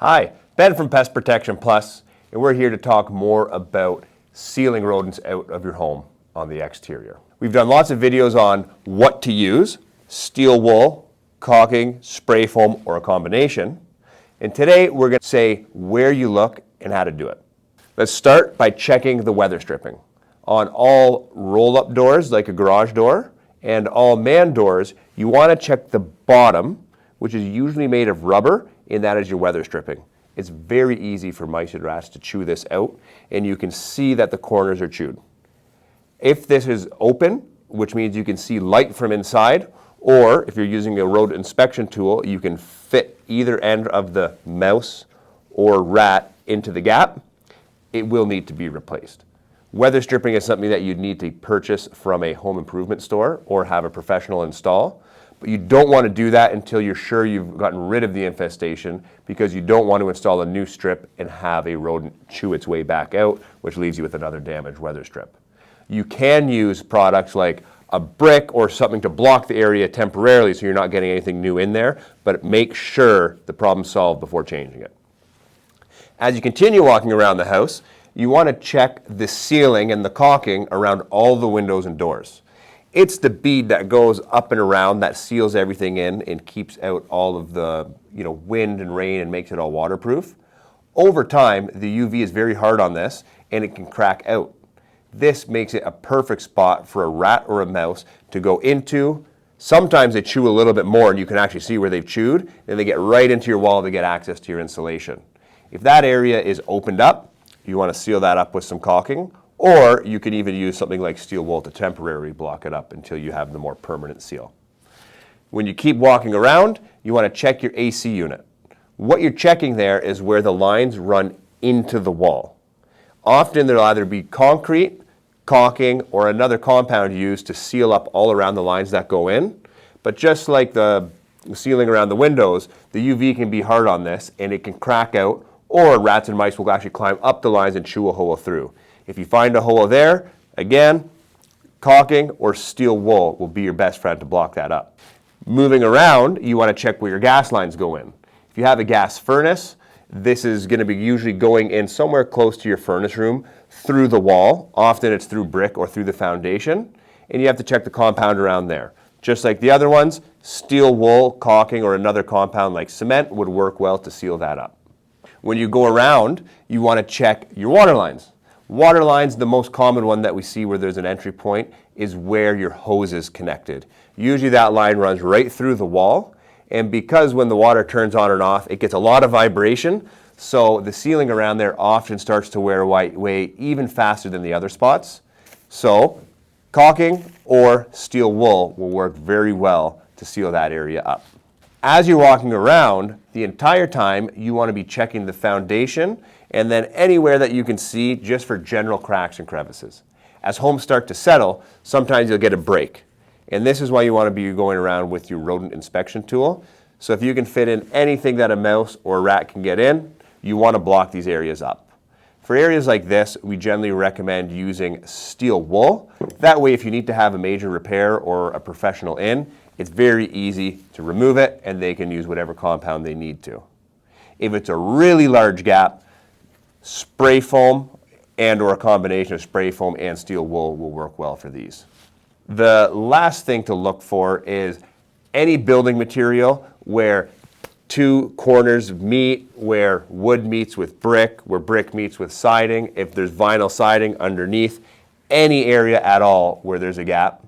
Hi, Ben from Pest Protection Plus, and we're here to talk more about sealing rodents out of your home on the exterior. We've done lots of videos on what to use, steel wool, caulking, spray foam, or a combination. And today we're going to say where you look and how to do it. Let's start by checking the weather stripping. On all roll-up doors, like a garage door, and all man doors, you want to check the bottom, which is usually made of rubber, and that is your weather stripping. It's very easy for mice and rats to chew this out, and you can see that the corners are chewed. If this is open, which means you can see light from inside, or if you're using a rodent inspection tool, you can fit either end of the mouse or rat into the gap, it will need to be replaced. Weather stripping is something that you'd need to purchase from a home improvement store or have a professional install. But you don't want to do that until you're sure you've gotten rid of the infestation, because you don't want to install a new strip and have a rodent chew its way back out, which leaves you with another damaged weather strip. You can use products like a brick or something to block the area temporarily so you're not getting anything new in there, but make sure the problem's solved before changing it. As you continue walking around the house, you want to check the ceiling and the caulking around all the windows and doors. It's the bead that goes up and around that seals everything in and keeps out all of the wind and rain and makes it all waterproof. Over time, the UV is very hard on this and it can crack out. This makes it a perfect spot for a rat or a mouse to go into. Sometimes they chew a little bit more and you can actually see where they've chewed, and they get right into your wall to get access to your insulation. If that area is opened up, you want to seal that up with some caulking, or you can even use something like steel wool to temporarily block it up until you have the more permanent seal. When you keep walking around, you want to check your AC unit. What you're checking there is where the lines run into the wall. Often there'll either be concrete, caulking, or another compound used to seal up all around the lines that go in. But just like the sealing around the windows, the UV can be hard on this and it can crack out, or rats and mice will actually climb up the lines and chew a hole through. If you find a hole there, again, caulking or steel wool will be your best friend to block that up. Moving around, you want to check where your gas lines go in. If you have a gas furnace, this is going to be usually going in somewhere close to your furnace room through the wall. Often it's through brick or through the foundation, and you have to check the compound around there. Just like the other ones, steel wool, caulking, or another compound like cement would work well to seal that up. When you go around, you want to check your water lines. Water lines, the most common one that we see where there's an entry point, is where your hose is connected. Usually that line runs right through the wall, and because when the water turns on and off, it gets a lot of vibration, so the sealing around there often starts to wear away even faster than the other spots. So caulking or steel wool will work very well to seal that area up. As you're walking around, the entire time you want to be checking the foundation and then anywhere that you can see just for general cracks and crevices. As homes start to settle, sometimes you'll get a break. And this is why you want to be going around with your rodent inspection tool. So if you can fit in anything that a mouse or a rat can get in, you want to block these areas up. For areas like this, we generally recommend using steel wool. That way, if you need to have a major repair or a professional in, it's very easy to remove it and they can use whatever compound they need to. If it's a really large gap, spray foam or a combination of spray foam and steel wool will work well for these. The last thing to look for is any building material where two corners meet, where wood meets with brick, where brick meets with siding. If there's vinyl siding underneath, any area at all where there's a gap,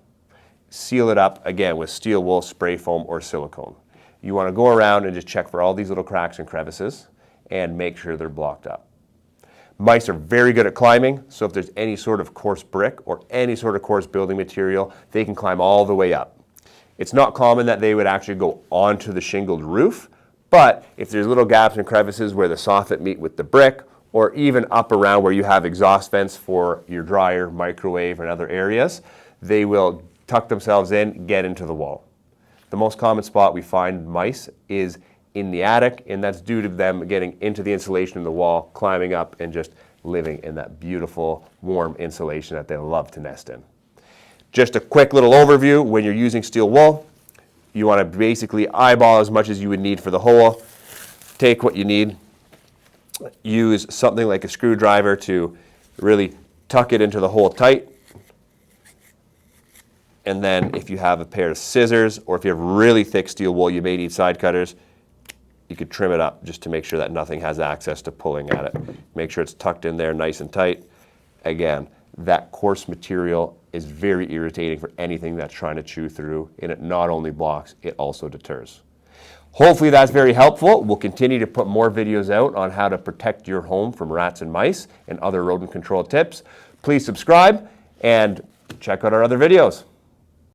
seal it up again with steel wool, spray foam, or silicone. You want to go around and just check for all these little cracks and crevices and make sure they're blocked up. Mice are very good at climbing, so if there's any sort of coarse brick or any sort of coarse building material, they can climb all the way up. It's not common that they would actually go onto the shingled roof, but if there's little gaps and crevices where the soffit meet with the brick, or even up around where you have exhaust vents for your dryer, microwave, and other areas, they will tuck themselves in, get into the wall. The most common spot we find mice is in the attic, and that's due to them getting into the insulation in the wall, climbing up, and just living in that beautiful, warm insulation that they love to nest in. Just a quick little overview, when you're using steel wool, you want to basically eyeball as much as you would need for the hole, take what you need, use something like a screwdriver to really tuck it into the hole tight. And then if you have a pair of scissors, or if you have really thick steel wool, you may need side cutters, you could trim it up just to make sure that nothing has access to pulling at it. Make sure it's tucked in there nice and tight. Again, that coarse material is very irritating for anything that's trying to chew through, and it not only blocks, it also deters. Hopefully that's very helpful. We'll continue to put more videos out on how to protect your home from rats and mice and other rodent control tips. Please subscribe and check out our other videos.